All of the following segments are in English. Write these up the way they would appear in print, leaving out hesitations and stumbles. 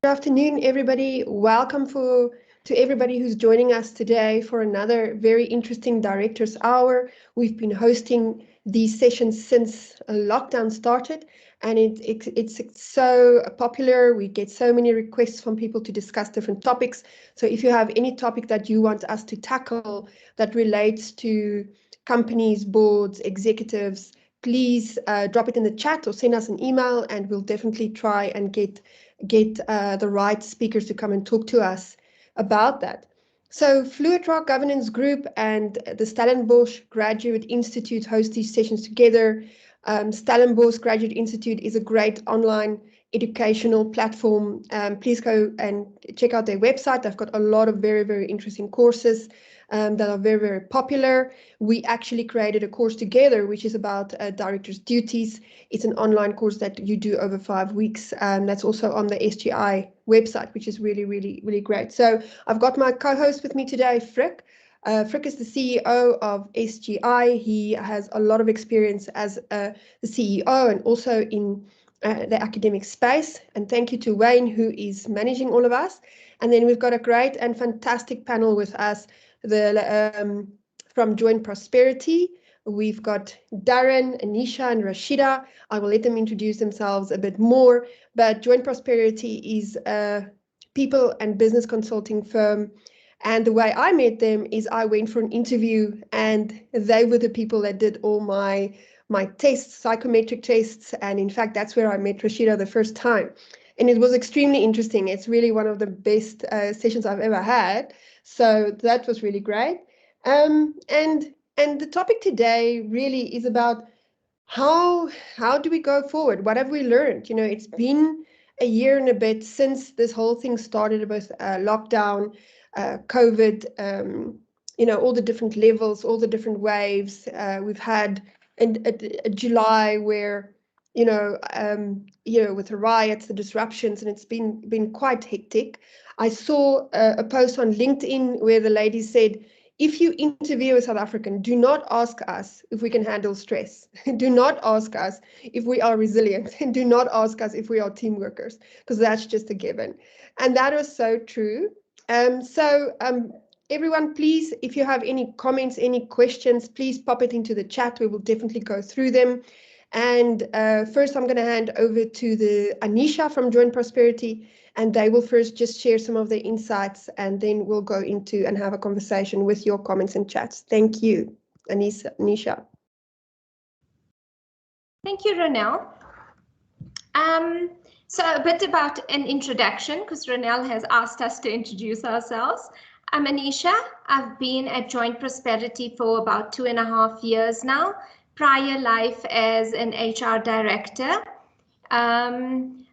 Good afternoon, everybody. Welcome to everybody who's joining us today for another very interesting Director's Hour. We've been hosting these sessions since lockdown started, and it's so popular. We get so many requests from people to discuss different topics. So if you have any topic that you want us to tackle that relates to companies, boards, executives, please drop it in the chat or send us an email, and we'll definitely try and get the right speakers to come and talk to us about that. So Fluid Rock Governance Group and the Stellenbosch Graduate Institute host these sessions together. Stellenbosch Graduate Institute is a great online educational platform. Please go and check out their website. They've got a lot of very, very interesting courses that are very, very popular. We actually created a course together, which is about director's duties. It's an online course that you do over 5 weeks. That's also on the SGI website, which is really, really, really great. So I've got my co-host with me today, Frick. Frick is the CEO of SGI. He has a lot of experience as the CEO and also in the academic space. And thank you to Wayne, who is managing all of us. And then we've got a great and fantastic panel with us from Joint Prosperity. We've got Darren, Anisha, and Rashida. I will let them introduce themselves a bit more, but Joint Prosperity is a people and business consulting firm. And the way I met them is I went for an interview, and they were the people that did all my tests, psychometric tests. And in fact, that's where I met Rashida the first time. And it was extremely interesting. It's really one of the best sessions I've ever had. So that was really great. And the topic today really is about how do we go forward? What have we learned? You know, it's been a year and a bit since this whole thing started with lockdown, COVID, you know, all the different levels, all the different waves. We've had a July where, you know, with the riots, the disruptions, and it's been quite hectic. I saw a post on LinkedIn where the lady said, if you interview a South African, do not ask us if we can handle stress. Do not ask us if we are resilient, and do not ask us if we are team workers, because that's just a given. And that was so true. Everyone, please, if you have any comments, any questions, please pop it into the chat. We will definitely go through them. And first, I'm going to hand over to the Anisha from Joint Prosperity, and they will first just share some of their insights, and then we'll go into and have a conversation with your comments and chats. Thank you, Anisha. Thank you, Ronelle. So a bit about an introduction, because Ronelle has asked us to introduce ourselves. I'm Anisha. I've been at Joint Prosperity for about 2.5 years now. Prior life as an HR director.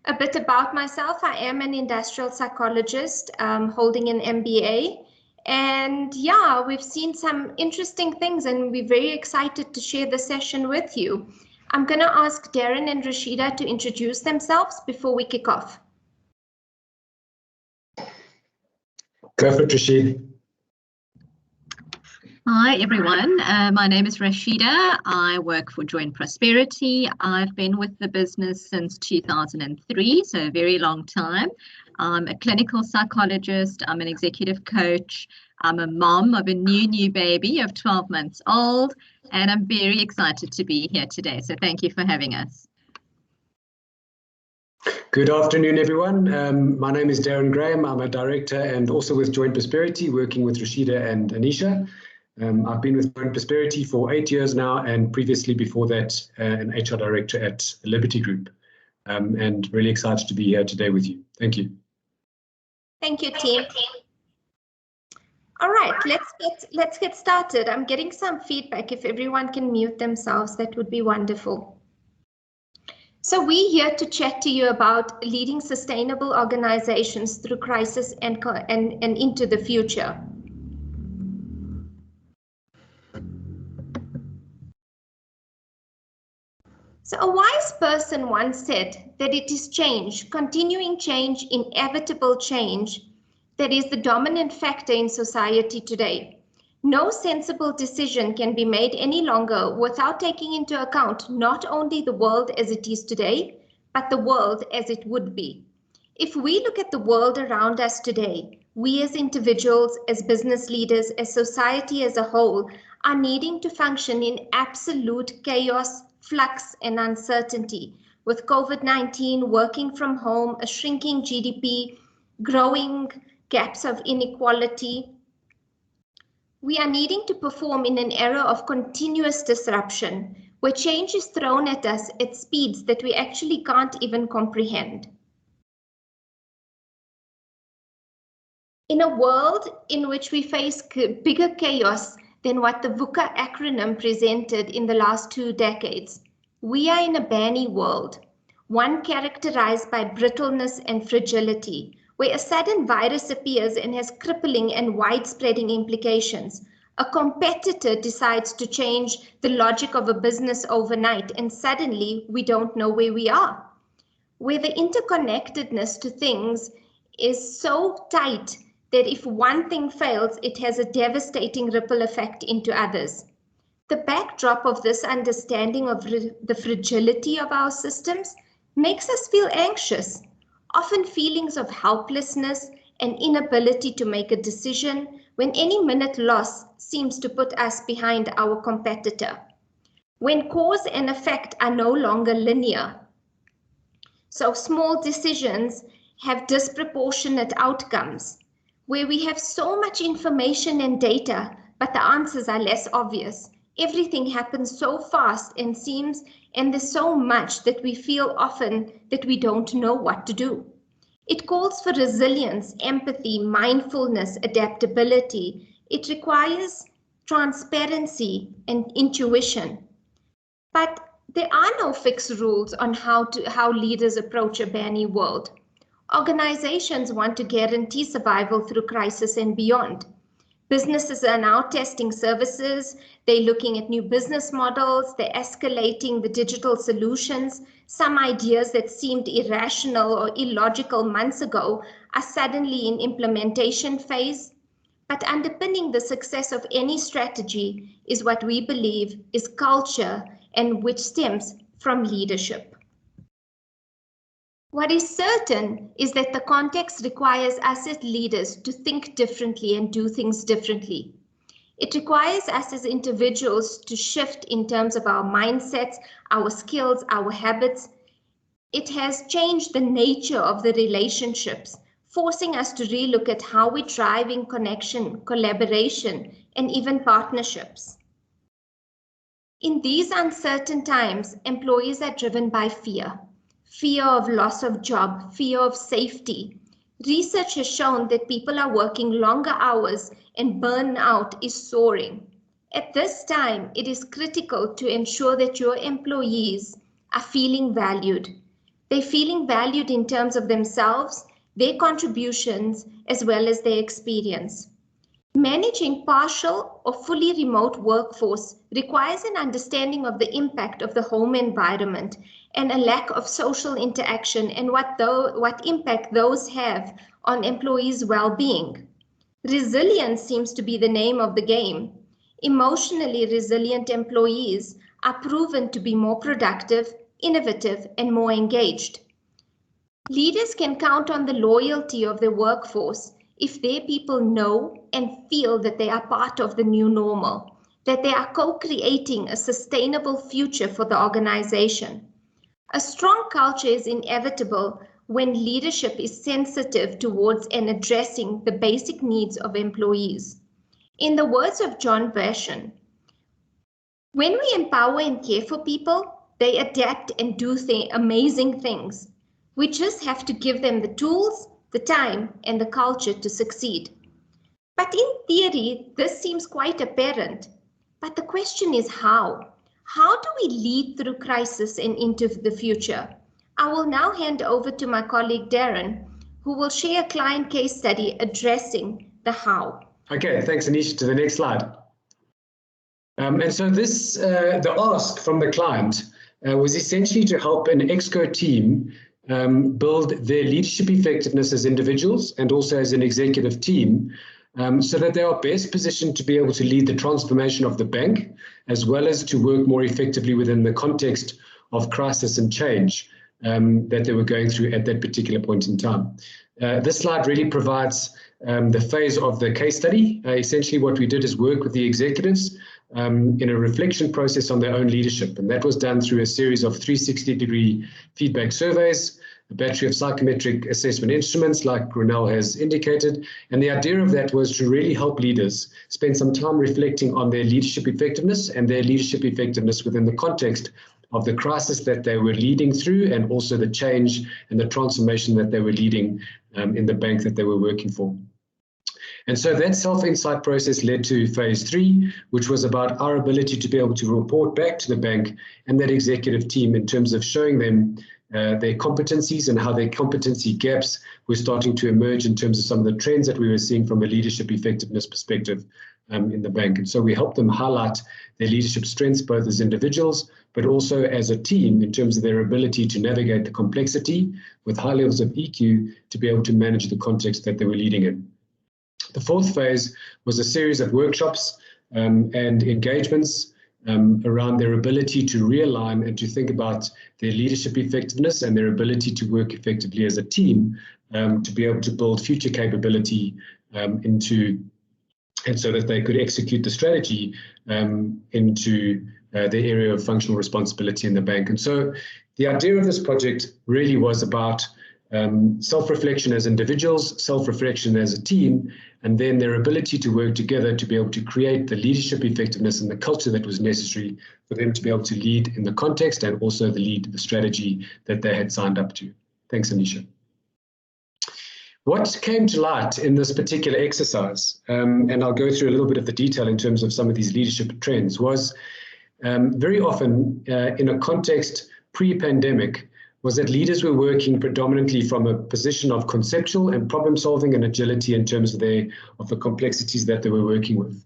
A bit about myself. I am an industrial psychologist holding an MBA. And yeah, we've seen some interesting things, and we're very excited to share the session with you. I'm going to ask Darren and Rashida to introduce themselves before we kick off. Go for it, Rashid. Hi everyone, my name is Rashida. I work for Joint Prosperity. I've been with the business since 2003, so a very long time. I'm a clinical psychologist, I'm an executive coach, I'm a mom of a new baby of 12 months old, and I'm very excited to be here today, so thank you for having us. Good afternoon, everyone. My name is Darren Graham. I'm a director and also with Joint Prosperity, working with Rashida and Anisha. I've been with Joint Prosperity for 8 years now, and previously before that, an HR director at Liberty Group, and really excited to be here today with you. Thank you. Thank you, team. All right, let's get started. I'm getting some feedback. If everyone can mute themselves, that would be wonderful. So we're here to chat to you about leading sustainable organizations through crisis and into the future. So a wise person once said that it is change, continuing change, inevitable change, that is the dominant factor in society today. No sensible decision can be made any longer without taking into account not only the world as it is today, but the world as it would be. If we look at the world around us today, we as individuals, as business leaders, as society as a whole, are needing to function in absolute chaos, flux, and uncertainty. With COVID-19, working from home, a shrinking GDP, growing gaps of inequality, we are needing to perform in an era of continuous disruption, where change is thrown at us at speeds that we actually can't even comprehend. In a world in which we face bigger chaos than what the VUCA acronym presented in the last 2 decades, we are in a banny world, one characterized by brittleness and fragility, where a sudden virus appears and has crippling and widespreading implications. A competitor decides to change the logic of a business overnight, and suddenly we don't know where we are. Where the interconnectedness to things is so tight that if one thing fails, it has a devastating ripple effect into others. The backdrop of this understanding of the fragility of our systems makes us feel anxious, often feelings of helplessness and inability to make a decision when any minute loss seems to put us behind our competitor. When cause and effect are no longer linear, so small decisions have disproportionate outcomes, where we have so much information and data, but the answers are less obvious. Everything happens so fast and there's so much that we feel often that we don't know what to do. It calls for resilience, empathy, mindfulness, adaptability. It requires transparency and intuition. But there are no fixed rules on how leaders approach a banny world. Organizations want to guarantee survival through crisis and beyond. Businesses are now testing services, they're looking at new business models, they're escalating the digital solutions. Some ideas that seemed irrational or illogical months ago are suddenly in implementation phase. But underpinning the success of any strategy is what we believe is culture, and which stems from leadership. What is certain is that the context requires us as leaders to think differently and do things differently. It requires us as individuals to shift in terms of our mindsets, our skills, our habits. It has changed the nature of the relationships, forcing us to relook at how we're driving connection, collaboration, and even partnerships. In these uncertain times, employees are driven by fear. Fear of loss of job, fear of safety. Research has shown that people are working longer hours and burnout is soaring. At this time, it is critical to ensure that your employees are feeling valued. They're feeling valued in terms of themselves, their contributions, as well as their experience. Managing partial or fully remote workforce requires an understanding of the impact of the home environment and a lack of social interaction and what impact those have on employees' well-being. Resilience seems to be the name of the game. Emotionally resilient employees are proven to be more productive, innovative, and more engaged. Leaders can count on the loyalty of their workforce if their people know and feel that they are part of the new normal, that they are co-creating a sustainable future for the organization. A strong culture is inevitable when leadership is sensitive towards and addressing the basic needs of employees. In the words of John Gresham, when we empower and care for people, they adapt and do amazing things. We just have to give them the tools, the time, and the culture to succeed. But in theory, this seems quite apparent. But the question is how? How do we lead through crisis and into the future? I will now hand over to my colleague Darren, who will share a client case study addressing the how. Okay, thanks Anisha. To the next slide. And so this, the ask from the client was essentially to help an ExCo team build their leadership effectiveness as individuals and also as an executive team, so that they are best positioned to be able to lead the transformation of the bank, as well as to work more effectively within the context of crisis and change. that they were going through at that particular point in time. This slide really provides the phase of the case study. Essentially what we did is work with the executives in a reflection process on their own leadership, and that was done through a series of 360-degree feedback surveys, a battery of psychometric assessment instruments like Ronel has indicated, and the idea of that was to really help leaders spend some time reflecting on their leadership effectiveness and their leadership effectiveness within the context of the crisis that they were leading through, and also the change and the transformation that they were leading in the bank that they were working for. And so that self-insight process led to phase 3, which was about our ability to be able to report back to the bank and that executive team in terms of showing them their competencies and how their competency gaps were starting to emerge in terms of some of the trends that we were seeing from a leadership effectiveness perspective in the bank. And so we helped them highlight their leadership strengths, both as individuals, but also as a team in terms of their ability to navigate the complexity with high levels of EQ to be able to manage the context that they were leading in. The fourth phase was a series of workshops and engagements around their ability to realign and to think about their leadership effectiveness and their ability to work effectively as a team to be able to build future capability and so that they could execute the strategy into the area of functional responsibility in the bank. And so the idea of this project really was about self-reflection as individuals, self-reflection as a team, and then their ability to work together to be able to create the leadership effectiveness and the culture that was necessary for them to be able to lead in the context and also lead the strategy that they had signed up to. Thanks, Anisha. What came to light in this particular exercise, and I'll go through a little bit of the detail in terms of some of these leadership trends, was very often in a context pre-pandemic, was that leaders were working predominantly from a position of conceptual and problem solving and agility in terms of the complexities that they were working with.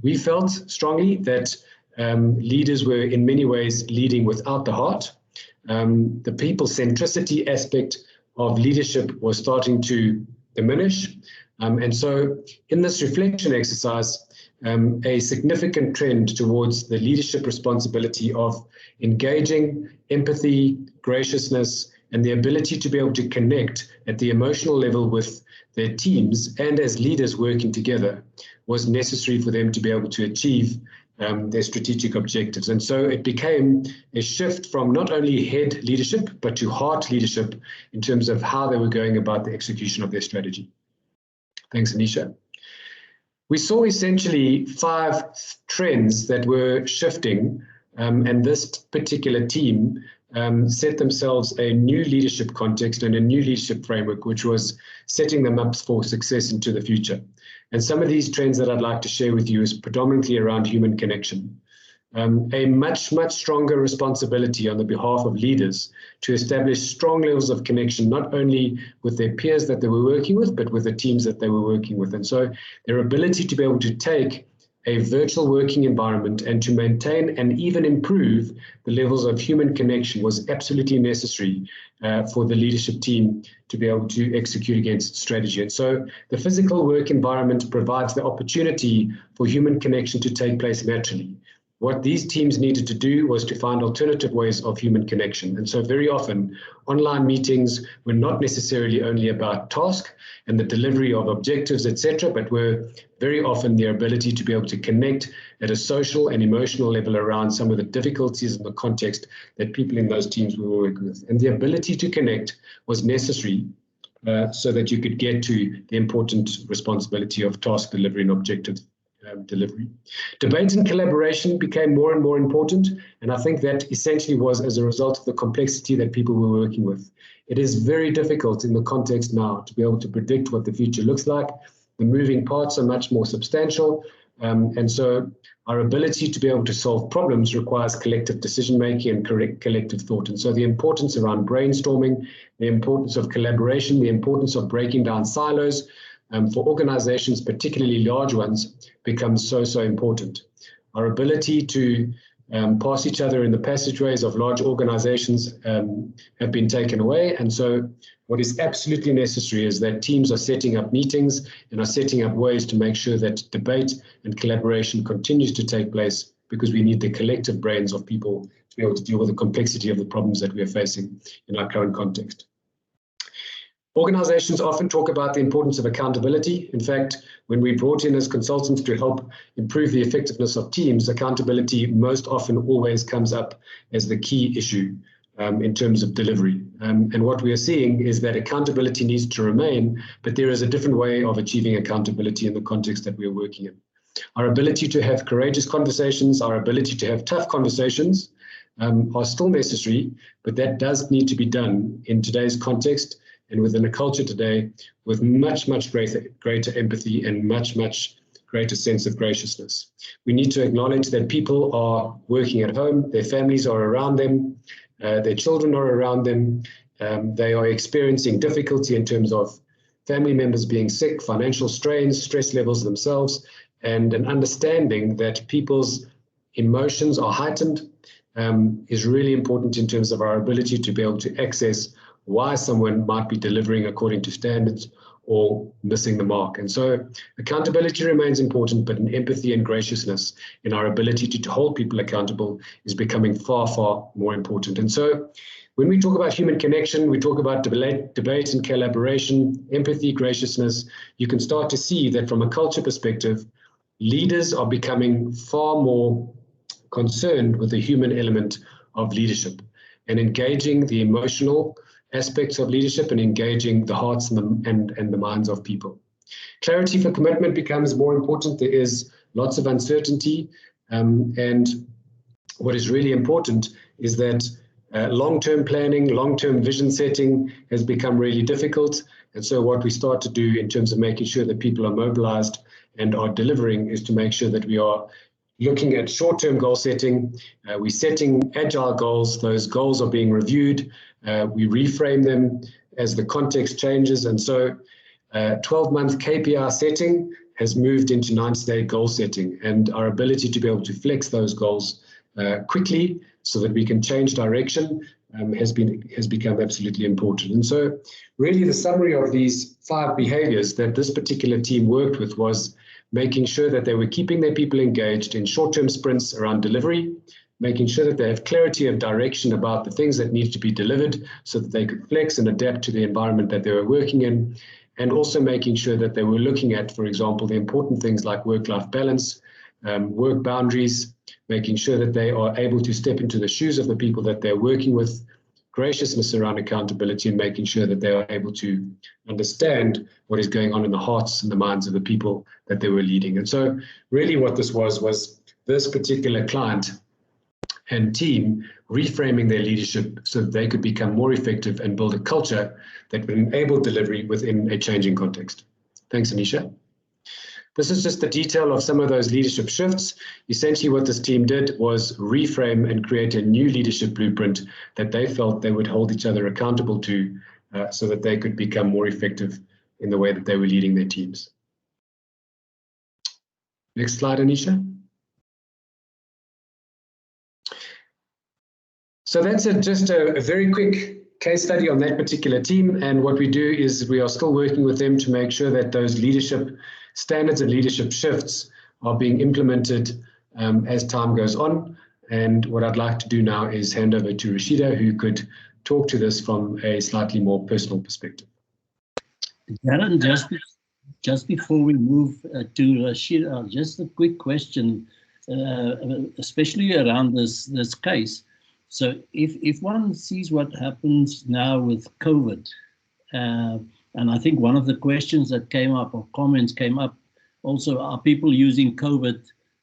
We felt strongly that leaders were in many ways leading without the heart. The people centricity aspect of leadership was starting to diminish. And so in this reflection exercise, a significant trend towards the leadership responsibility of engaging, empathy, graciousness, and the ability to be able to connect at the emotional level with their teams and as leaders working together was necessary for them to be able to achieve their strategic objectives. And so it became a shift from not only head leadership, but to heart leadership in terms of how they were going about the execution of their strategy. Thanks, Anisha. We saw essentially 5 trends that were shifting, and this particular team set themselves a new leadership context and a new leadership framework, which was setting them up for success into the future. And some of these trends that I'd like to share with you is predominantly around human connection. A much stronger responsibility on the behalf of leaders to establish strong levels of connection, not only with their peers that they were working with, but with the teams that they were working with. And so their ability to be able to take a virtual working environment and to maintain and even improve the levels of human connection was absolutely necessary for the leadership team to be able to execute against strategy. And so the physical work environment provides the opportunity for human connection to take place naturally. What these teams needed to do was to find alternative ways of human connection. And so very often, online meetings were not necessarily only about task and the delivery of objectives, etc., but were very often their ability to be able to connect at a social and emotional level around some of the difficulties in the context that people in those teams were working with. And the ability to connect was necessary so that you could get to the important responsibility of task delivery and objective delivery. Debate and collaboration became more and more important, and I think that essentially was as a result of the complexity that people were working with. It is very difficult in the context now to be able to predict what the future looks like. The moving parts are much more substantial, and so our ability to be able to solve problems requires collective decision-making and collective thought. And so the importance around brainstorming, the importance of collaboration, the importance of breaking down silos, for organizations, particularly large ones, becomes so important. Our ability to pass each other in the passageways of large organizations have been taken away. And so what is absolutely necessary is that teams are setting up meetings and are setting up ways to make sure that debate and collaboration continues to take place, because we need the collective brains of people to be able to deal with the complexity of the problems that we are facing in our current context. Organizations often talk about the importance of accountability. In fact, when we brought in as consultants to help improve the effectiveness of teams, accountability most often always comes up as the key issue in terms of delivery. And what we are seeing is that accountability needs to remain, but there is a different way of achieving accountability in the context that we are working in. Our ability to have courageous conversations, our ability to have tough conversations are still necessary, but that does need to be done in today's context and within a culture today with much greater empathy and much greater sense of graciousness. We need to acknowledge that people are working at home, their families are around them, their children are around them, they are experiencing difficulty in terms of family members being sick, financial strains, stress levels themselves, and an understanding that people's emotions are heightened is really important in terms of our ability to be able to access why someone might be delivering according to standards or missing the mark. And so accountability remains important, but an empathy and graciousness in our ability to hold people accountable is becoming far more important. And so when we talk about human connection, we talk about debate and collaboration, empathy, graciousness, you can start to see that from a culture perspective, leaders are becoming far more concerned with the human element of leadership and engaging the emotional aspects of leadership and engaging the hearts and the minds of people. Clarity for commitment becomes more important. There is lots of uncertainty, and what is really important is that long-term planning, long-term vision setting has become really difficult. And so what we start to do in terms of making sure that people are mobilized and are delivering is to make sure that we are looking at short-term goal setting. We're setting agile goals. Those goals are being reviewed. We reframe them as the context changes. And so 12-month KPI setting has moved into 90-day goal setting, and our ability to be able to flex those goals quickly so that we can change direction has become absolutely important. And so really the summary of these 5 behaviors that this particular team worked with was making sure that they were keeping their people engaged in short-term sprints around delivery, making sure that they have clarity of direction about the things that need to be delivered so that they could flex and adapt to the environment that they were working in, and also making sure that they were looking at, for example, the important things like work-life balance, work boundaries, making sure that they are able to step into the shoes of the people that they're working with, graciousness around accountability, and making sure that they are able to understand what is going on in the hearts and the minds of the people that they were leading. And so really what this was this particular client and team reframing their leadership so that they could become more effective and build a culture that would enable delivery within a changing context. Thanks, Anisha. This is just the detail of some of those leadership shifts. Essentially what this team did was reframe and create a new leadership blueprint that they felt they would hold each other accountable to so that they could become more effective in the way that they were leading their teams. Next slide, Anisha. So that's just a very quick case study on that particular team. And what we do is we are still working with them to make sure that those leadership standards and leadership shifts are being implemented as time goes on. And what I'd like to do now is hand over to Rashida, who could talk to this from a slightly more personal perspective. Darren, just before we move to Rashida, just a quick question, especially around this case. So if one sees what happens now with COVID, and I think one of the questions that came up or comments came up also, are people using COVID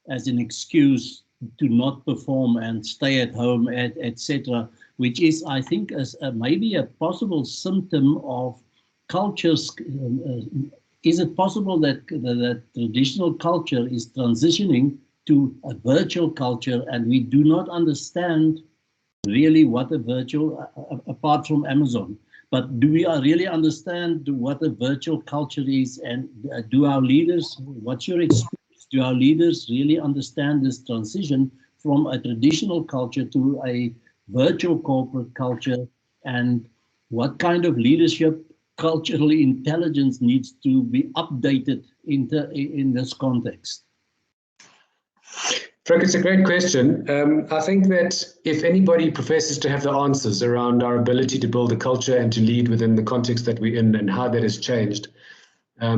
as an excuse to not perform and stay at home, etc., which is, I think, as maybe a possible symptom of cultures. Is it possible that that traditional culture is transitioning to a virtual culture, and we do not understand really what a virtual, apart from Amazon, but do we really understand what a virtual culture is? And do our leaders, what's your experience, do our leaders really understand this transition from a traditional culture to a virtual corporate culture? And what kind of leadership, cultural intelligence needs to be updated in this context? Frank, it's a great question. I think that if anybody professes to have the answers around our ability to build a culture and to lead within the context that we're in and how that has changed, I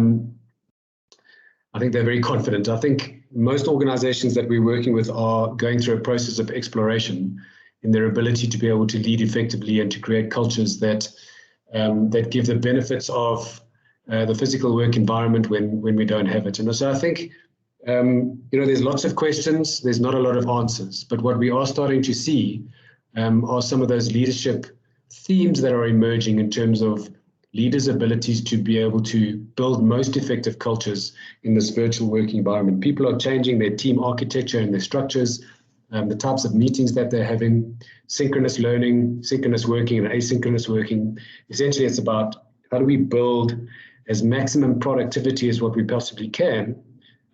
think they're very confident. I think most organizations that we're working with are going through a process of exploration in their ability to be able to lead effectively and to create cultures that that give the benefits of the physical work environment when we don't have it. And so I think there's lots of questions, there's not a lot of answers, but what we are starting to see are some of those leadership themes that are emerging in terms of leaders' abilities to be able to build most effective cultures in this virtual working environment. People are changing their team architecture and their structures, the types of meetings that they're having, synchronous learning, synchronous working and asynchronous working. Essentially, it's about how do we build as maximum productivity as what we possibly can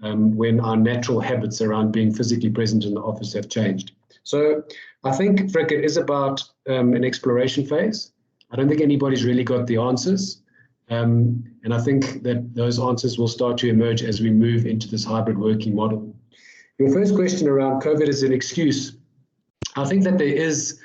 when our natural habits around being physically present in the office have changed. So I think, Frank, it is about an exploration phase. I don't think anybody's really got the answers. And I think that those answers will start to emerge as we move into this hybrid working model. Your first question around COVID as an excuse, I think that there is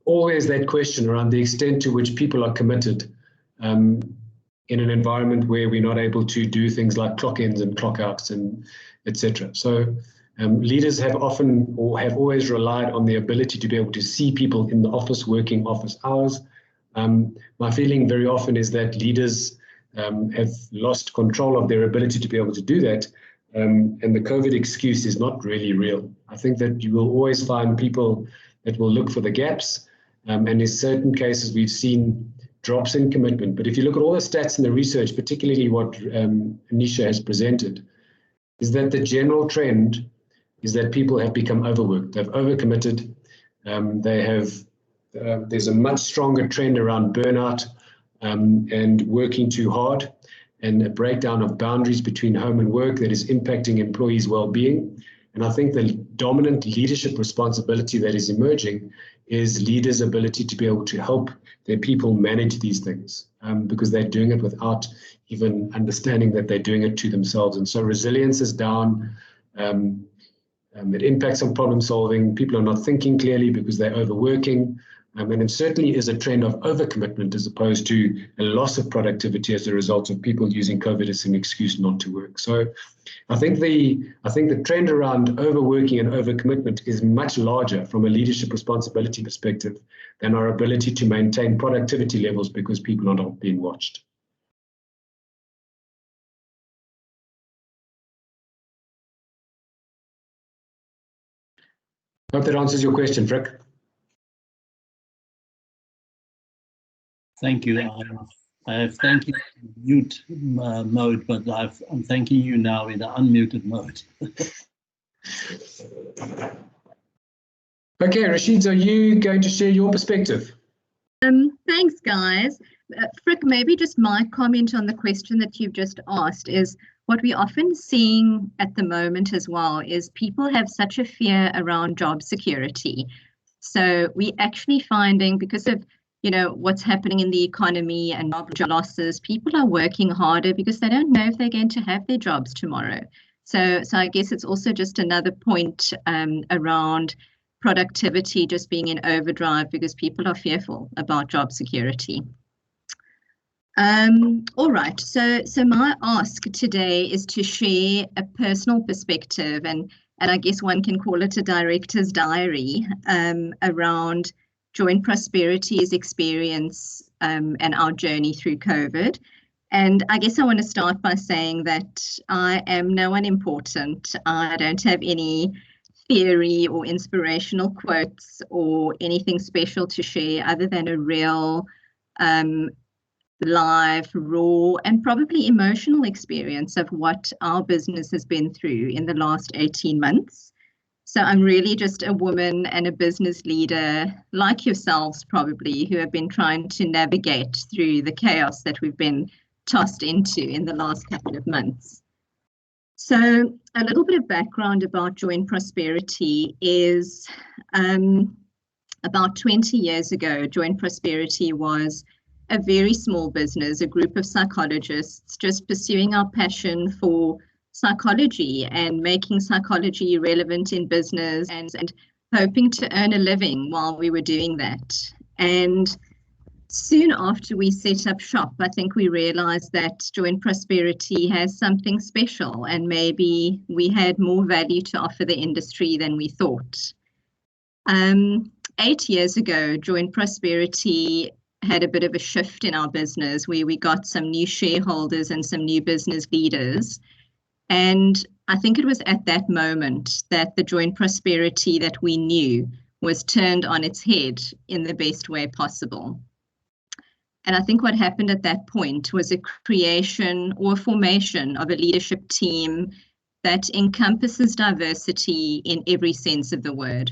always that question around the extent to which people are committed in an environment where we're not able to do things like clock ins and clock outs and etc. So leaders have often or have always relied on the ability to be able to see people in the office working office hours. My feeling very often is that leaders have lost control of their ability to be able to do that. And the COVID excuse is not really real. I think that you will always find people that will look for the gaps. And in certain cases, we've seen drops in commitment. But if you look at all the stats in the research, particularly what Anisha has presented, is that the general trend is that people have become overworked. They've overcommitted. There's a much stronger trend around burnout and working too hard, and a breakdown of boundaries between home and work that is impacting employees' well-being. And I think the dominant leadership responsibility that is emerging is leaders' ability to be able to help their people manage these things because they're doing it without even understanding that they're doing it to themselves. And so resilience is down. It impacts on problem solving. People are not thinking clearly because they're overworking. And it certainly is a trend of overcommitment as opposed to a loss of productivity as a result of people using COVID as an excuse not to work. So I think the trend around overworking and overcommitment is much larger from a leadership responsibility perspective than our ability to maintain productivity levels because people are not being watched. Hope that answers your question, Frick. Thank you. I have thanked you in mute mode, but I'm thanking you now in the unmuted mode. Okay, Rashid, are you going to share your perspective? Thanks, guys. Frick, maybe just my comment on the question that you've just asked is what we're often seeing at the moment as well is people have such a fear around job security. So we're actually finding because of what's happening in the economy and job losses, people are working harder because they don't know if they're going to have their jobs tomorrow. So I guess it's also just another point around productivity just being in overdrive because people are fearful about job security. All right, so my ask today is to share a personal perspective and I guess one can call it a director's diary around Joint Prosperity's experience and our journey through COVID. And I guess I want to start by saying that I am no one important. I don't have any theory or inspirational quotes or anything special to share other than a real live, raw, and probably emotional experience of what our business has been through in the last 18 months. So I'm really just a woman and a business leader like yourselves probably who have been trying to navigate through the chaos that we've been tossed into in the last couple of months. So a little bit of background about Joint Prosperity is about 20 years ago, Joint Prosperity was a very small business, a group of psychologists just pursuing our passion for psychology and making psychology relevant in business and hoping to earn a living while we were doing that. And soon after we set up shop, I think we realized that Joint Prosperity has something special, and maybe we had more value to offer the industry than we thought. 8 years ago, Joint Prosperity had a bit of a shift in our business where we got some new shareholders and some new business leaders. And I think it was at that moment that the Joint Prosperity that we knew was turned on its head in the best way possible. And I think what happened at that point was a creation or formation of a leadership team that encompasses diversity in every sense of the word.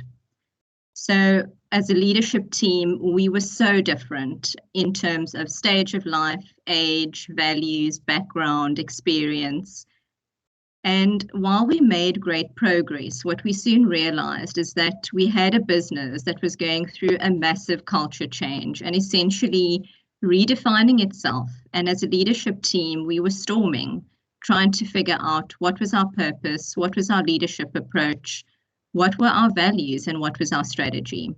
So as a leadership team, we were so different in terms of stage of life, age, values, background, experience. And while we made great progress, what we soon realized is that we had a business that was going through a massive culture change and essentially redefining itself. And as a leadership team, we were storming, trying to figure out what was our purpose, what was our leadership approach, what were our values, and what was our strategy.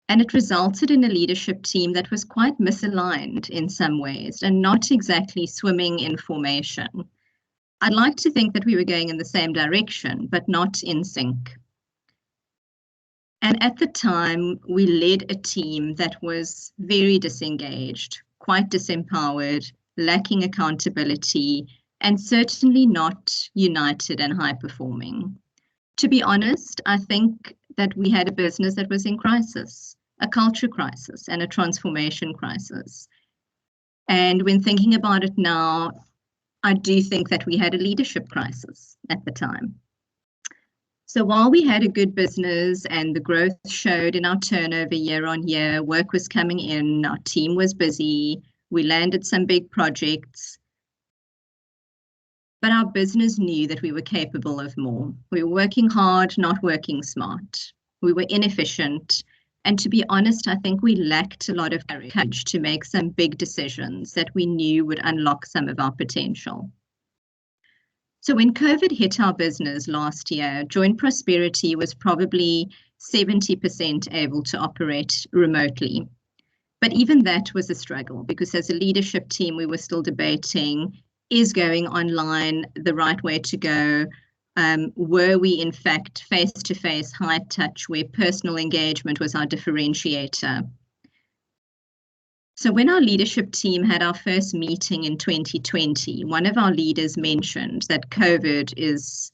And it resulted in a leadership team that was quite misaligned in some ways and not exactly swimming in formation. I'd like to think that we were going in the same direction, but not in sync. And at the time, we led a team that was very disengaged, quite disempowered, lacking accountability, and certainly not united and high-performing. To be honest, I think that we had a business that was in crisis, a culture crisis and a transformation crisis. And when thinking about it now, I do think that we had a leadership crisis at the time. So while we had a good business and the growth showed in our turnover year on year, work was coming in, our team was busy, we landed some big projects, but our business knew that we were capable of more. We were working hard, not working smart. We were inefficient. And to be honest, I think we lacked a lot of courage to make some big decisions that we knew would unlock some of our potential. So when COVID hit our business last year, Joint Prosperity was probably 70% able to operate remotely. But even that was a struggle because as a leadership team, we were still debating, is going online the right way to go? Were we in fact face-to-face, high touch, where personal engagement was our differentiator? So when our leadership team had our first meeting in 2020, one of our leaders mentioned that COVID is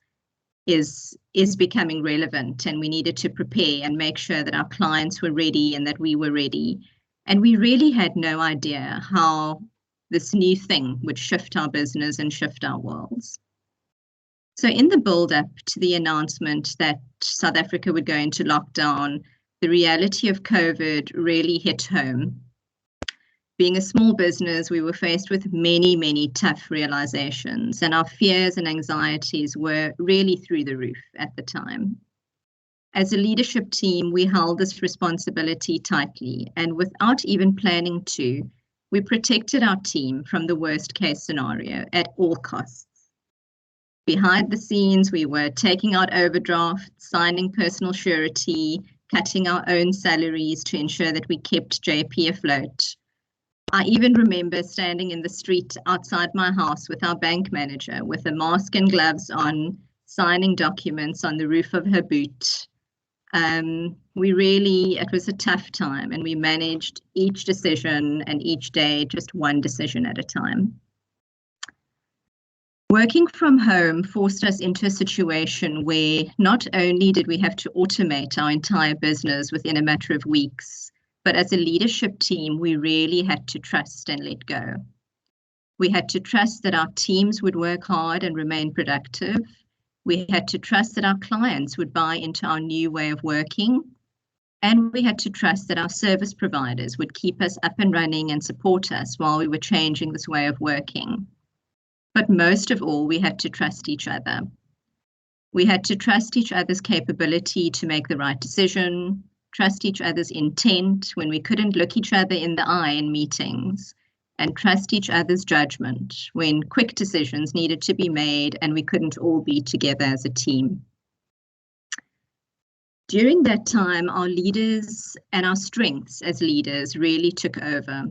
becoming relevant and we needed to prepare and make sure that our clients were ready and that we were ready. And we really had no idea how this new thing would shift our business and shift our worlds. So in the build-up to the announcement that South Africa would go into lockdown, the reality of COVID really hit home. Being a small business, we were faced with many, many tough realizations, and our fears and anxieties were really through the roof at the time. As a leadership team, we held this responsibility tightly, and without even planning to, we protected our team from the worst case scenario at all costs. Behind the scenes, we were taking out overdrafts, signing personal surety, cutting our own salaries to ensure that we kept JP afloat. I even remember standing in the street outside my house with our bank manager with a mask and gloves on, signing documents on the roof of her boot. It was a tough time, and we managed each decision and each day just one decision at a time. Working from home forced us into a situation where not only did we have to automate our entire business within a matter of weeks, but as a leadership team, we really had to trust and let go. We had to trust that our teams would work hard and remain productive. We had to trust that our clients would buy into our new way of working. And we had to trust that our service providers would keep us up and running and support us while we were changing this way of working. But most of all, we had to trust each other. We had to trust each other's capability to make the right decision, trust each other's intent when we couldn't look each other in the eye in meetings, and trust each other's judgment when quick decisions needed to be made and we couldn't all be together as a team. During that time, our leaders and our strengths as leaders really took over.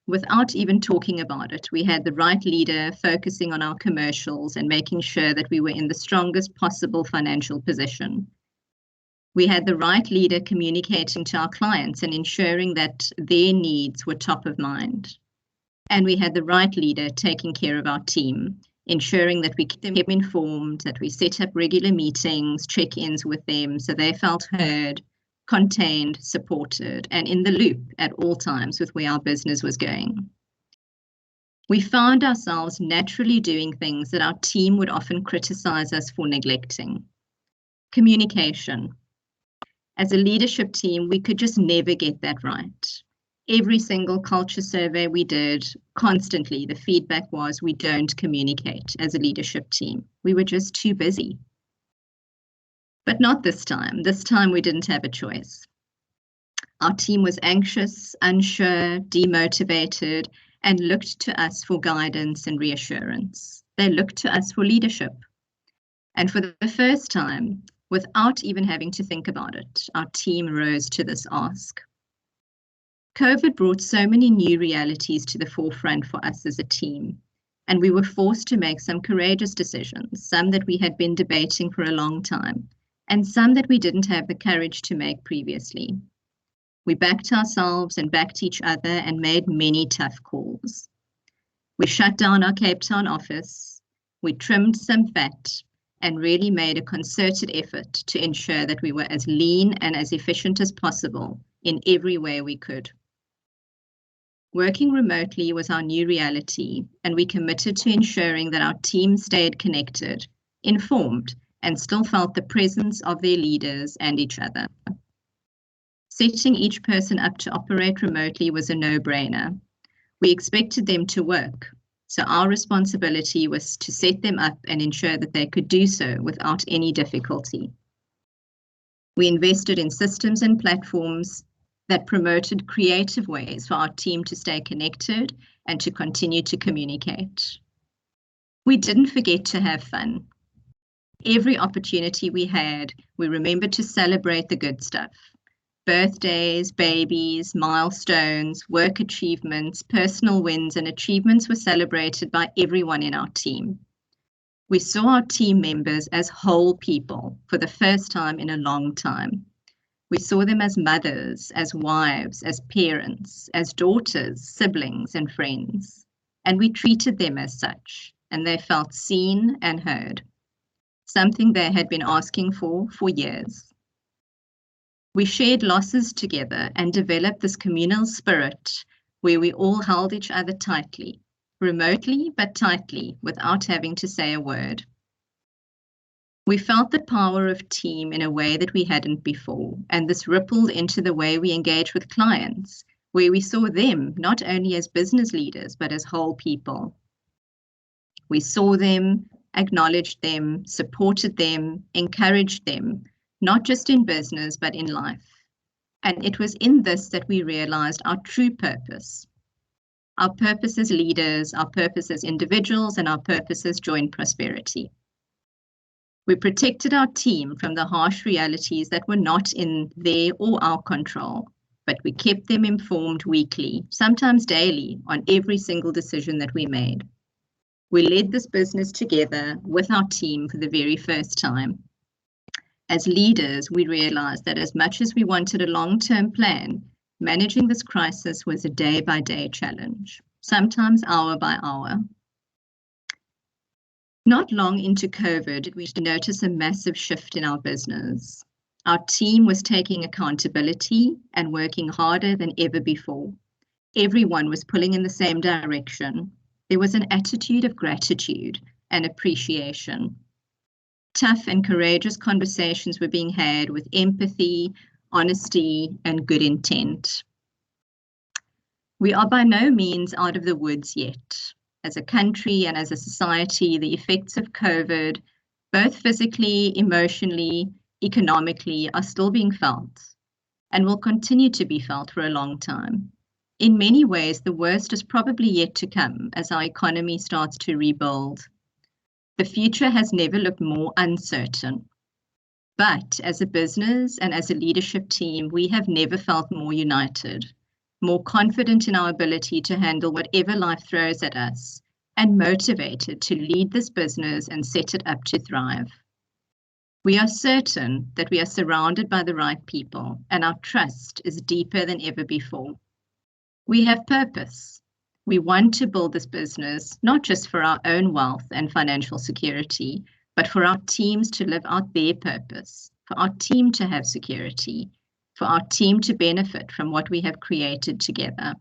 Without even talking about it, we had the right leader focusing on our commercials and making sure that we were in the strongest possible financial position. We had the right leader communicating to our clients and ensuring that their needs were top of mind. And we had the right leader taking care of our team, ensuring that we kept them informed, that we set up regular meetings, check-ins with them so they felt heard, contained, supported, and in the loop at all times with where our business was going. We found ourselves naturally doing things that our team would often criticize us for neglecting. Communication. As a leadership team, we could just never get that right. Every single culture survey we did, constantly, the feedback was we don't communicate as a leadership team. We were just too busy. But not this time. This time we didn't have a choice. Our team was anxious, unsure, demotivated, and looked to us for guidance and reassurance. They looked to us for leadership. And for the first time, without even having to think about it, our team rose to this ask. COVID brought so many new realities to the forefront for us as a team, and we were forced to make some courageous decisions, some that we had been debating for a long time, and some that we didn't have the courage to make previously. We backed ourselves and backed each other and made many tough calls. We shut down our Cape Town office, we trimmed some fat, and really made a concerted effort to ensure that we were as lean and as efficient as possible in every way we could. Working remotely was our new reality, and we committed to ensuring that our team stayed connected, informed, and still felt the presence of their leaders and each other. Setting each person up to operate remotely was a no-brainer. We expected them to work, so our responsibility was to set them up and ensure that they could do so without any difficulty. We invested in systems and platforms that promoted creative ways for our team to stay connected and to continue to communicate. We didn't forget to have fun. Every opportunity we had, we remembered to celebrate the good stuff. Birthdays, babies, milestones, work achievements, personal wins, and achievements were celebrated by everyone in our team. We saw our team members as whole people for the first time in a long time. We saw them as mothers, as wives, as parents, as daughters, siblings, and friends. And we treated them as such, and they felt seen and heard, something they had been asking for years. We shared losses together and developed this communal spirit where we all held each other tightly, remotely but tightly, without having to say a word. We felt the power of team in a way that we hadn't before, and this rippled into the way we engage with clients, where we saw them not only as business leaders, but as whole people. We saw them, acknowledged them, supported them, encouraged them, not just in business, but in life. And it was in this that we realized our true purpose. Our purpose as leaders, our purpose as individuals, and our purpose as joint prosperity. We protected our team from the harsh realities that were not in their or our control, but we kept them informed weekly, sometimes daily, on every single decision that we made. We led this business together with our team for the very first time. As leaders, we realized that as much as we wanted a long-term plan, managing this crisis was a day-by-day challenge, sometimes hour by hour. Not long into COVID, did we notice a massive shift in our business. Our team was taking accountability and working harder than ever before. Everyone was pulling in the same direction. There was an attitude of gratitude and appreciation. Tough and courageous conversations were being had with empathy, honesty, and good intent. We are by no means out of the woods yet. As a country and as a society, the effects of COVID, both physically, emotionally, economically, are still being felt and will continue to be felt for a long time. In many ways, the worst is probably yet to come as our economy starts to rebuild. The future has never looked more uncertain. But as a business and as a leadership team, we have never felt more united, more confident in our ability to handle whatever life throws at us, and motivated to lead this business and set it up to thrive. We are certain that we are surrounded by the right people, and our trust is deeper than ever before. We have purpose. We want to build this business, not just for our own wealth and financial security, but for our teams to live out their purpose, for our team to have security, for our team to benefit from what we have created together.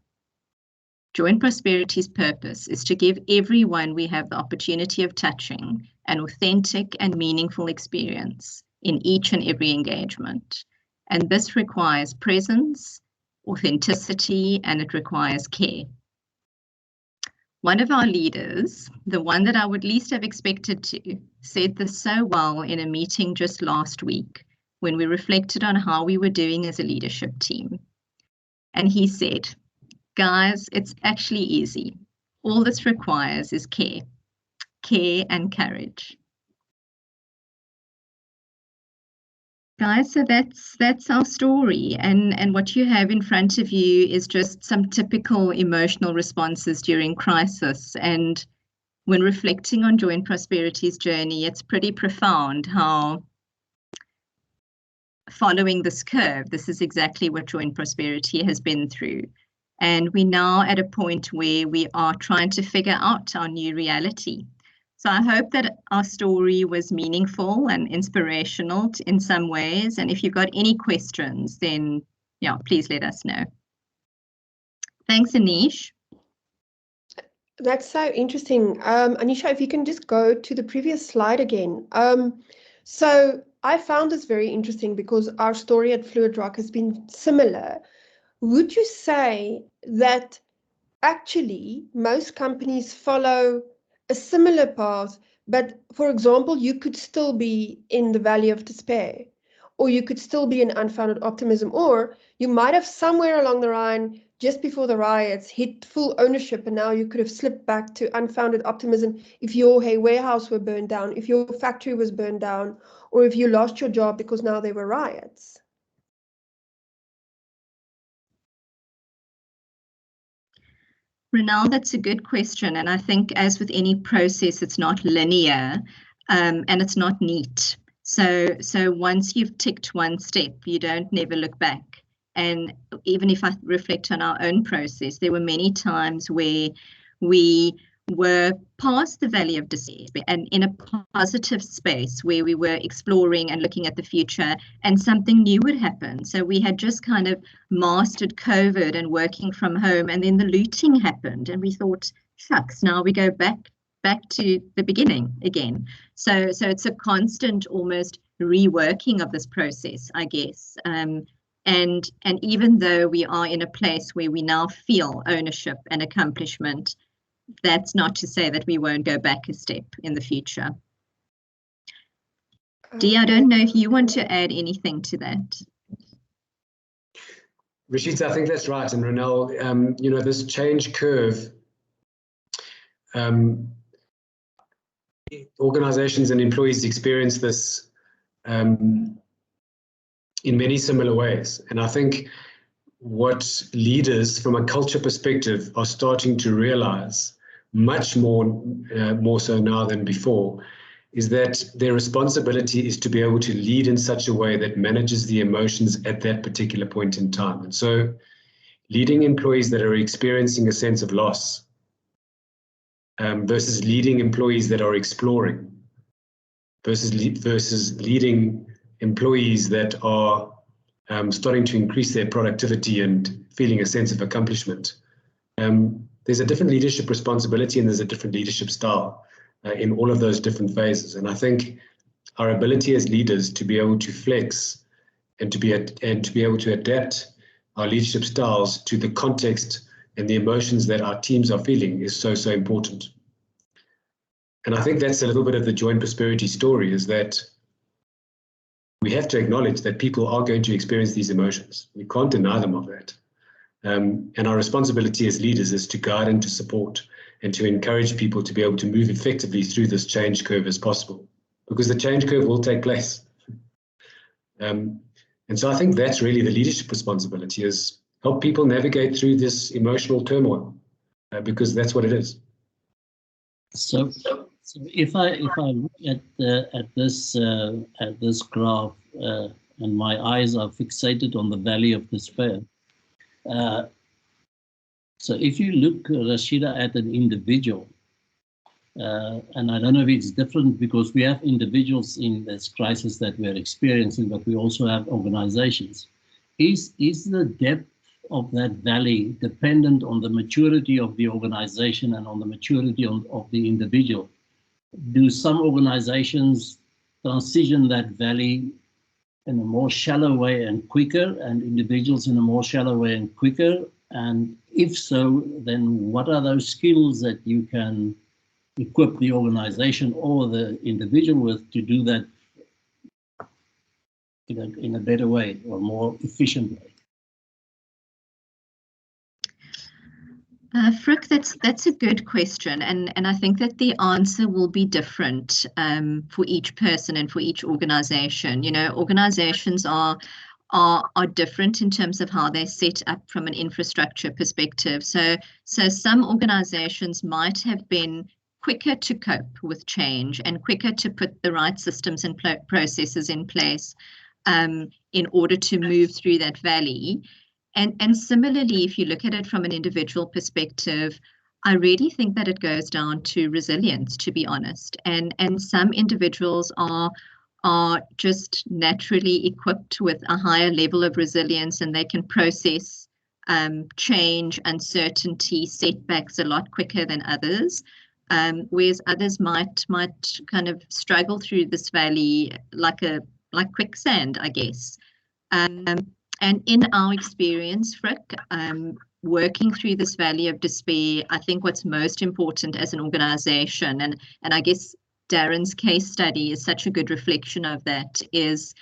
Joint Prosperity's purpose is to give everyone we have the opportunity of touching an authentic and meaningful experience in each and every engagement. And this requires presence, authenticity, and it requires care. One of our leaders, the one that I would least have expected to, said this so well in a meeting just last week when we reflected on how we were doing as a leadership team. And he said, guys, it's actually easy. All this requires is care and courage. Guys, so that's our story, and what you have in front of you is just some typical emotional responses during crisis. And when reflecting on Joint Prosperity's journey, it's pretty profound how, following this curve, this is exactly what Joint Prosperity has been through. And we're now at a point where we are trying to figure out our new reality. So I hope that our story was meaningful and inspirational in some ways. And if you've got any questions, then yeah, please let us know. Thanks, Anish. That's so interesting. Anisha, if you can just go to the previous slide again. So I found this very interesting because our story at Fluid Rock has been similar. Would you say that actually most companies follow a similar path, but for example, you could still be in the valley of despair, or you could still be in unfounded optimism, or you might have somewhere along the line, just before the riots, hit full ownership, and now you could have slipped back to unfounded optimism if your warehouse were burned down, if your factory was burned down, or if you lost your job because now there were riots. Renal, that's a good question. And I think as with any process, it's not linear and it's not neat. So once you've ticked one step, you don't never look back. And even if I reflect on our own process, there were many times where we were past the valley of despair and in a positive space where we were exploring and looking at the future, and something new would happen. So we had just kind of mastered COVID and working from home, and then the looting happened and we thought, shucks, now we go back to the beginning again. So it's a constant almost reworking of this process, I guess. And even though we are in a place where we now feel ownership and accomplishment, that's not to say that we won't go back a step in the future. Dee, I don't know if you want to add anything to that. Rashid, I think that's right. And Ronel, you know, this change curve, organizations and employees experience this in many similar ways. And I think what leaders from a culture perspective are starting to realize much more so now than before is that their responsibility is to be able to lead in such a way that manages the emotions at that particular point in time. And so leading employees that are experiencing a sense of loss versus leading employees that are exploring versus leading employees that are starting to increase their productivity and feeling a sense of accomplishment. There's a different leadership responsibility and there's a different leadership style in all of those different phases. And I think our ability as leaders to be able to flex and to be able to adapt our leadership styles to the context and the emotions that our teams are feeling is so important. And I think that's a little bit of the Joint Prosperity story, is that we have to acknowledge that people are going to experience these emotions. We can't deny them of that. And our responsibility as leaders is to guide and to support and to encourage people to be able to move effectively through this change curve as possible, because the change curve will take place. And so I think that's really the leadership responsibility, is help people navigate through this emotional turmoil, because that's what it is. So if I look at this graph, and my eyes are fixated on the valley of despair. So if you look, Rashida, at an individual, and I don't know if it's different because we have individuals in this crisis that we're experiencing, but we also have organizations. Is the depth of that valley dependent on the maturity of the organization and on the maturity of the individual? Do some organizations transition that valley in a more shallow way and quicker, and individuals in a more shallow way and quicker? And if so, then what are those skills that you can equip the organization or the individual with to do that in a better way or more efficient way? Frick, that's a good question, and I think that the answer will be different for each person and for each organization. You know, organizations are different in terms of how they're set up from an infrastructure perspective. So some organizations might have been quicker to cope with change and quicker to put the right systems and processes in place in order to move through that valley. And similarly, if you look at it from an individual perspective, I really think that it goes down to resilience, to be honest. And some individuals are just naturally equipped with a higher level of resilience, and they can process change, uncertainty, setbacks a lot quicker than others. Whereas others might kind of struggle through this valley like quicksand, I guess. And in our experience, Frick, working through this valley of despair, I think what's most important as an organization, and I guess Darren's case study is such a good reflection of that, is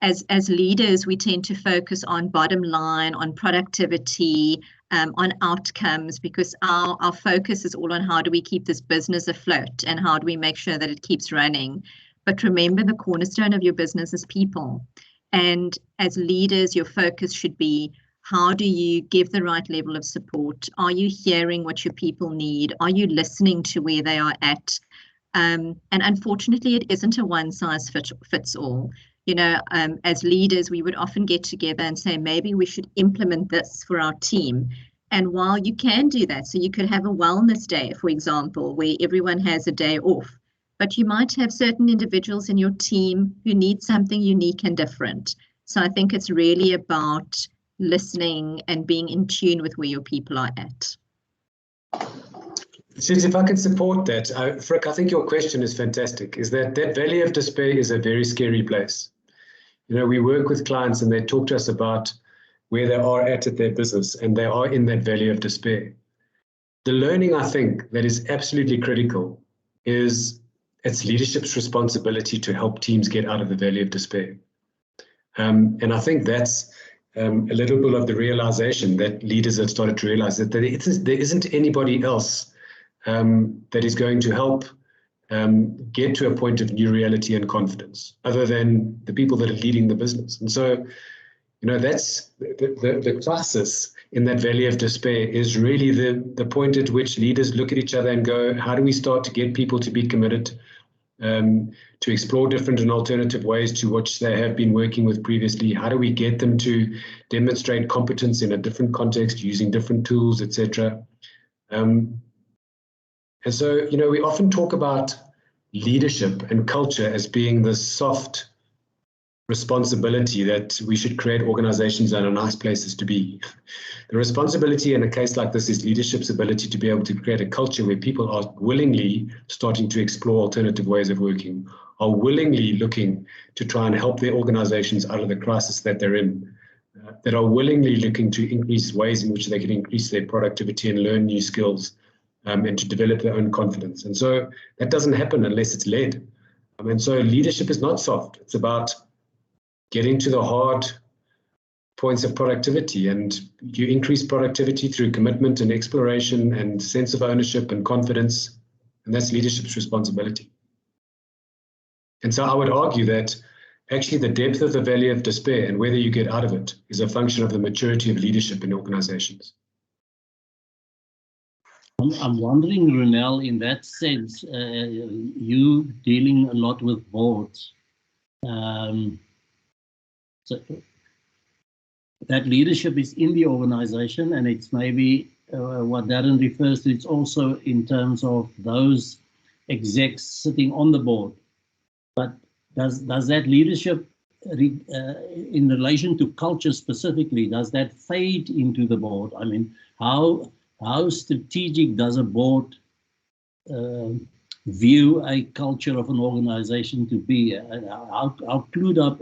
as leaders, we tend to focus on bottom line, on productivity, on outcomes, because our focus is all on how do we keep this business afloat and how do we make sure that it keeps running. But remember, the cornerstone of your business is people. And as leaders, your focus should be, how do you give the right level of support? Are you hearing what your people need? Are you listening to where they are at? And unfortunately, it isn't a one size fits all. You know, as leaders, we would often get together and say, maybe we should implement this for our team. And while you can do that, so you could have a wellness day, for example, where everyone has a day off. But you might have certain individuals in your team who need something unique and different. So I think it's really about listening and being in tune with where your people are at. Since if I can support that, Frick, I think your question is fantastic, is that valley of despair is a very scary place. You know, we work with clients and they talk to us about where they are at their business, and they are in that valley of despair. The learning, I think, that is absolutely critical is it's leadership's responsibility to help teams get out of the valley of despair. And I think that's a little bit of the realization that leaders have started to realize, that there isn't anybody else that is going to help get to a point of new reality and confidence other than the people that are leading the business. And so, you know, that's the crisis in that valley of despair is really the point at which leaders look at each other and go, how do we start to get people to be committed to explore different and alternative ways to which they have been working with previously? How do we get them to demonstrate competence in a different context using different tools, etc.? And so, you know, we often talk about leadership and culture as being the soft responsibility that we should create organizations that are nice places to be. The responsibility in a case like this is leadership's ability to be able to create a culture where people are willingly starting to explore alternative ways of working, are willingly looking to try and help their organizations out of the crisis that they're in, that are willingly looking to increase ways in which they can increase their productivity and learn new skills, and to develop their own confidence. And so that doesn't happen unless it's led. And so leadership is not soft. It's about getting to the hard points of productivity, and you increase productivity through commitment and exploration and sense of ownership and confidence, and that's leadership's responsibility. And so I would argue that actually the depth of the valley of despair and whether you get out of it is a function of the maturity of leadership in organizations. I'm wondering, Ronel, in that sense, you dealing a lot with boards, so that leadership is in the organization, and it's maybe what Darren refers to, it's also in terms of those execs sitting on the board. But does that leadership, in relation to culture specifically, does that fade into the board? I mean, how strategic does a board view a culture of an organization to be? How clued up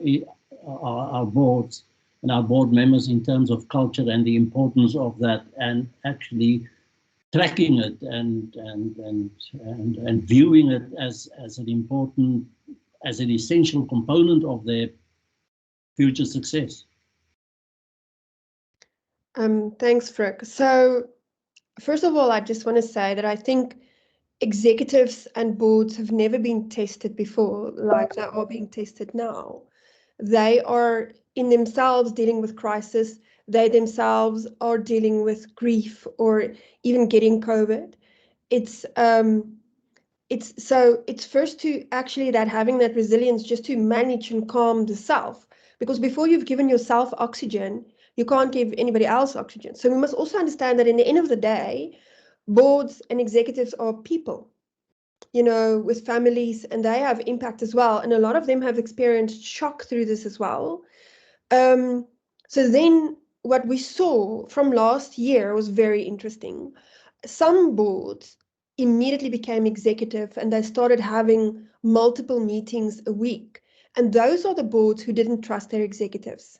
are our boards and our board members in terms of culture and the importance of that, and actually tracking it and viewing it as an important, as an essential component of their future success? Thanks, Frick. So first of all, I just want to say that I think executives and boards have never been tested before like they are being tested now. They are in themselves dealing with crisis. They themselves are dealing with grief or even getting COVID. It's first to actually that having that resilience just to manage and calm the self, because before you've given yourself oxygen, you can't give anybody else oxygen. So we must also understand that in the end of the day, boards and executives are people, with families, and they have impact as well. And a lot of them have experienced shock through this as well. So then what we saw from last year was very interesting. Some boards immediately became executive and they started having multiple meetings a week. And those are the boards who didn't trust their executives.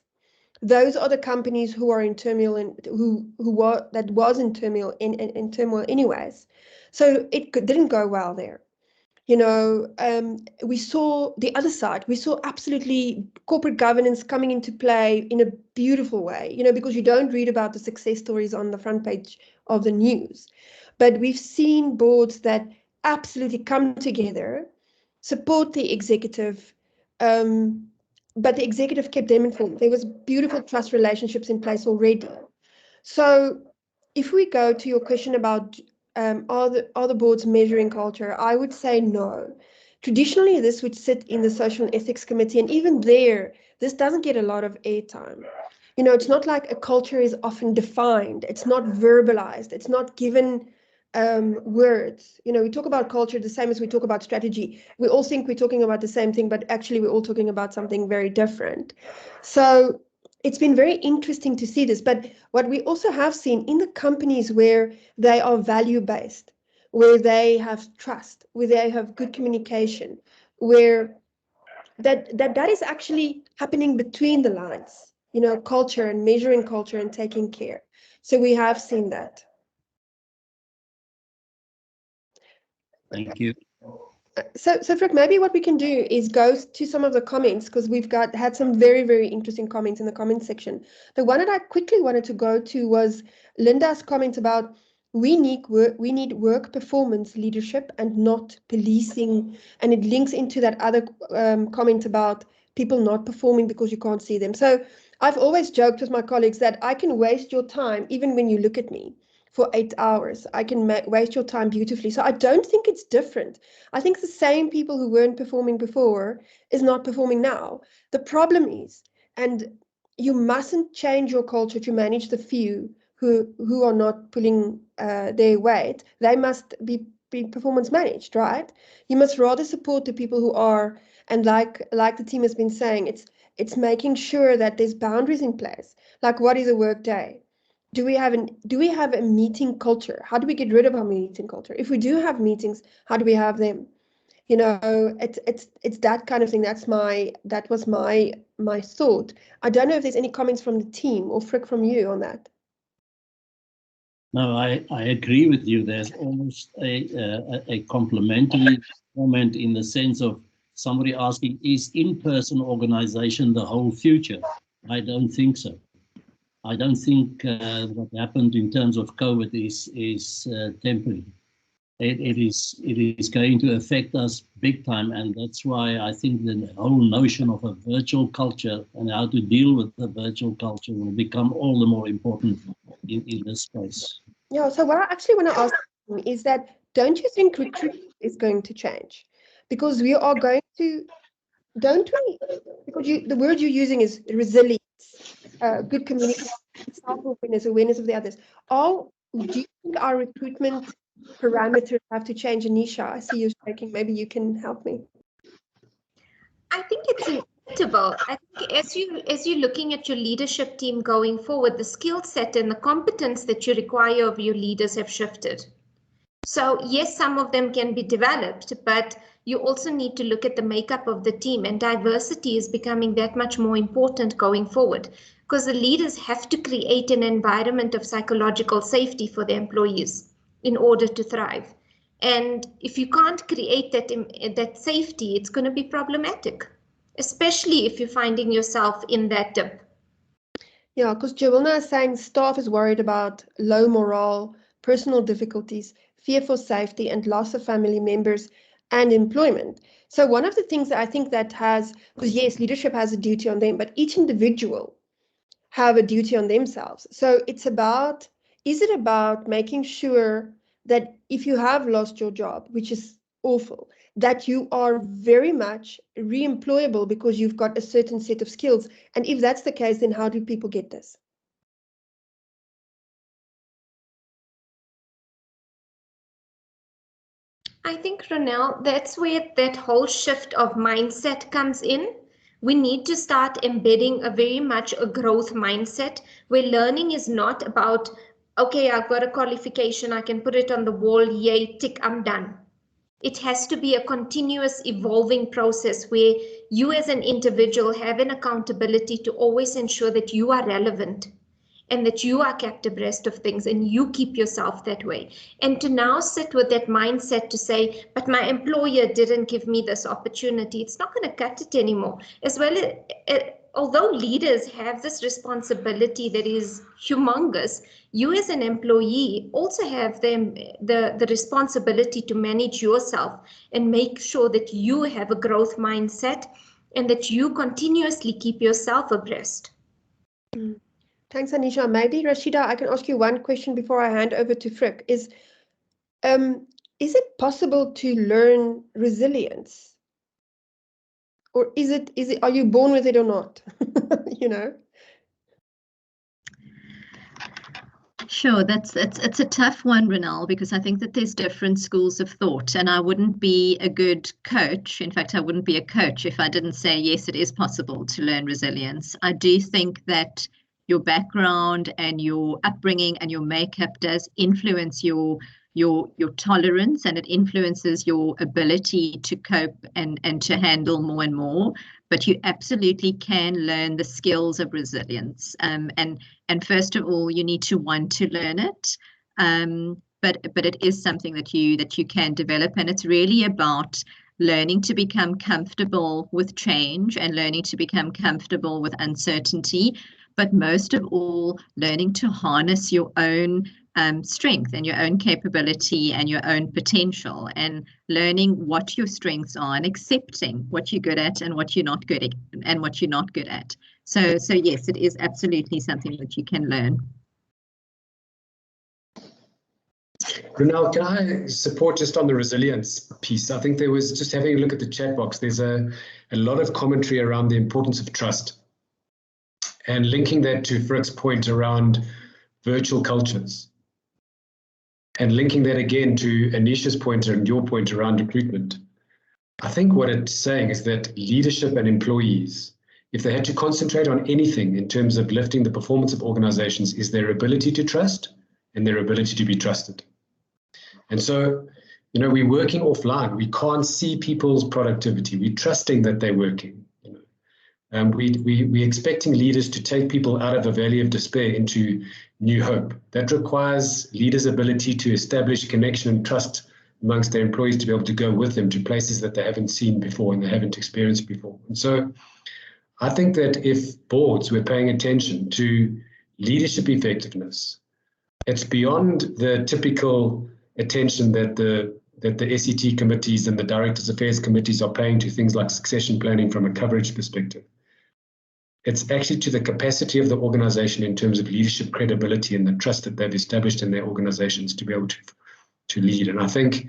Those are the companies who are in turmoil and who was in turmoil in turmoil anyways. So it didn't go well there. We saw the other side. We saw absolutely corporate governance coming into play in a beautiful way, because you don't read about the success stories on the front page of the news. But we've seen boards that absolutely come together, support the executive, but the executive kept them informed. There was beautiful trust relationships in place already. So if we go to your question about are the boards measuring culture, I would say no. Traditionally, this would sit in the Social and Ethics Committee, and even there, this doesn't get a lot of airtime. It's not like a culture is often defined. It's not verbalized. It's not given words. We talk about culture the same as we talk about strategy. We all think we're talking about the same thing, but actually we're all talking about something very different. So it's been very interesting to see this. But what we also have seen in the companies where they are value-based, where they have trust, where they have good communication, where that is actually happening between the lines, culture and measuring culture and taking care. So we have seen that. Thank you. So Frick, maybe what we can do is go to some of the comments, because we've had some very, very interesting comments in the comment section. The one that I quickly wanted to go to was Linda's comment about we need work performance leadership and not policing, and it links into that other comment about people not performing because you can't see them. So I've always joked with my colleagues that I can waste your time even when you look at me for 8 hours. I can waste your time beautifully. So I don't think it's different. I think the same people who weren't performing before is not performing now. The problem is, and you mustn't change your culture to manage the few who are not pulling their weight. They must be performance managed, right? You must rather support the people who are, and like the team has been saying, it's making sure that there's boundaries in place. Like, what is a work day? Do we have a meeting culture? How do we get rid of our meeting culture? If we do have meetings, how do we have them? It's that kind of thing. That was my thought. I don't know if there's any comments from the team or Frick from you on that. No, I agree with you. There's almost a complementary comment in the sense of somebody asking, is in-person organization the whole future? I don't think so. I don't think what happened in terms of COVID is temporary. It is going to affect us big time, and that's why I think the whole notion of a virtual culture and how to deal with the virtual culture will become all the more important in this space. Yeah, so what I actually want to ask is that, don't you think recruitment is going to change? Because we are going to, don't we? Because the word you're using is resilience, good communication, self-awareness, awareness of the others. Do you think our recruitment parameters have to change? Anisha, I see you shaking. Maybe you can help me. I think it's inevitable. I think as you're looking at your leadership team going forward, the skill set and the competence that you require of your leaders have shifted. So yes, some of them can be developed, but you also need to look at the makeup of the team, and diversity is becoming that much more important going forward, because the leaders have to create an environment of psychological safety for their employees in order to thrive. And if you can't create that safety, it's going to be problematic, especially if you're finding yourself in that dip. Yeah, because Jawilna is saying staff is worried about low morale, personal difficulties, fear for safety, and loss of family members and employment. So one of the things that I think that has, because yes, leadership has a duty on them, but each individual have a duty on themselves. So it's about, is it about making sure that if you have lost your job, which is awful, that you are very much re-employable because you've got a certain set of skills? And if that's the case, then how do people get this? I think, Ronelle, that's where that whole shift of mindset comes in. We need to start embedding a very much a growth mindset where learning is not about, okay, I've got a qualification, I can put it on the wall, yay, tick, I'm done. It has to be a continuous evolving process where you as an individual have an accountability to always ensure that you are relevant and that you are kept abreast of things and you keep yourself that way. And to now sit with that mindset to say, but my employer didn't give me this opportunity, it's not going to cut it anymore. As well, although leaders have this responsibility that is humongous, you as an employee also have the responsibility to manage yourself and make sure that you have a growth mindset and that you continuously keep yourself abreast. Thanks, Anisha. Maybe, Rashida, I can ask you one question before I hand over to Frick. Is it possible to learn resilience? Or are you born with it or not? You know? Sure, it's a tough one, Ronelle, because I think that there's different schools of thought, and I wouldn't be a good coach. In fact, I wouldn't be a coach if I didn't say, yes, it is possible to learn resilience. I do think that your background and your upbringing and your makeup does influence your tolerance, and it influences your ability to cope and to handle more and more. But you absolutely can learn the skills of resilience. And first of all, you need to want to learn it. But it is something that you can develop, and it's really about learning to become comfortable with change and learning to become comfortable with uncertainty. But most of all, learning to harness your own strength and your own capability and your own potential, and learning what your strengths are and accepting what you're good at and what you're not good at and what you're not good at. So yes, it is absolutely something that you can learn. Ronelle, can I support just on the resilience piece? I think there was, just having a look at the chat box, there's a lot of commentary around the importance of trust, and linking that to Frick's point around virtual cultures, and linking that again to Anisha's point and your point around recruitment. I think what it's saying is that leadership and employees, if they had to concentrate on anything in terms of lifting the performance of organizations, is their ability to trust and their ability to be trusted. And so, you know, we're working offline. We can't see people's productivity. We're trusting that they're working. We're expecting leaders to take people out of a valley of despair into new hope. That requires leaders' ability to establish connection and trust amongst their employees, to be able to go with them to places that they haven't seen before and they haven't experienced before. And so I think that if boards were paying attention to leadership effectiveness, it's beyond the typical attention that the SET committees and the Directors' Affairs committees are paying to things like succession planning from a coverage perspective. It's actually to the capacity of the organization in terms of leadership credibility and the trust that they've established in their organizations to be able to lead. And I think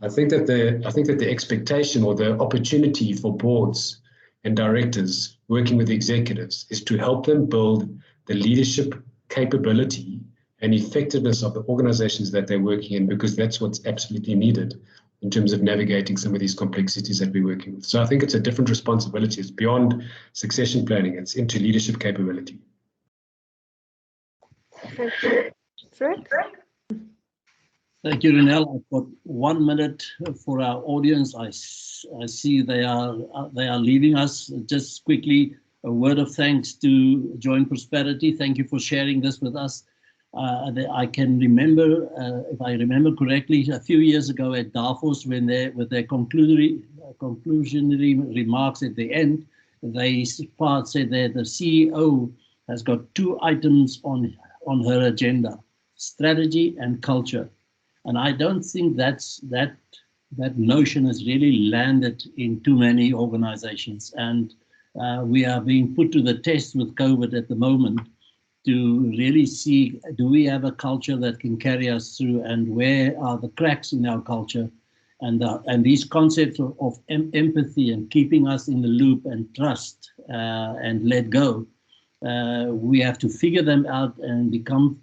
that the expectation or the opportunity for boards and directors working with executives is to help them build the leadership capability and effectiveness of the organizations that they're working in, because that's what's absolutely needed in terms of navigating some of these complexities that we're working with. So I think it's a different responsibility. It's beyond succession planning. It's into leadership capability. Thank you. Fred? Thank you, Renelle. I've got 1 minute for our audience. I see they are leaving us. Just quickly, a word of thanks to Joint Prosperity. Thank you for sharing this with us. I can remember, if I remember correctly, a few years ago at Davos, when with their conclusionary remarks at the end, they said that the CEO has got 2 items on her agenda: strategy and culture. And I don't think that notion has really landed in too many organizations. And we are being put to the test with COVID at the moment to really see, do we have a culture that can carry us through, and where are the cracks in our culture? And these concepts of empathy and keeping us in the loop and trust and let go, we have to figure them out and become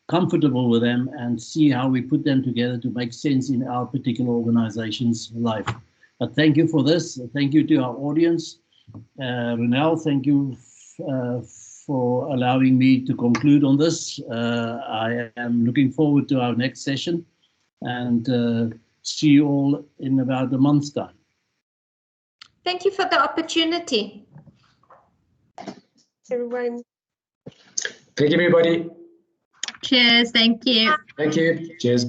comfortable with them and see how we put them together to make sense in our particular organization's life. But thank you for this. Thank you to our audience. Renelle, thank you for allowing me to conclude on this. I am looking forward to our next session, and see you all in about a month's time. Thank you for the opportunity. Everyone. Thank you, everybody. Cheers. Thank you. Thank you. Cheers.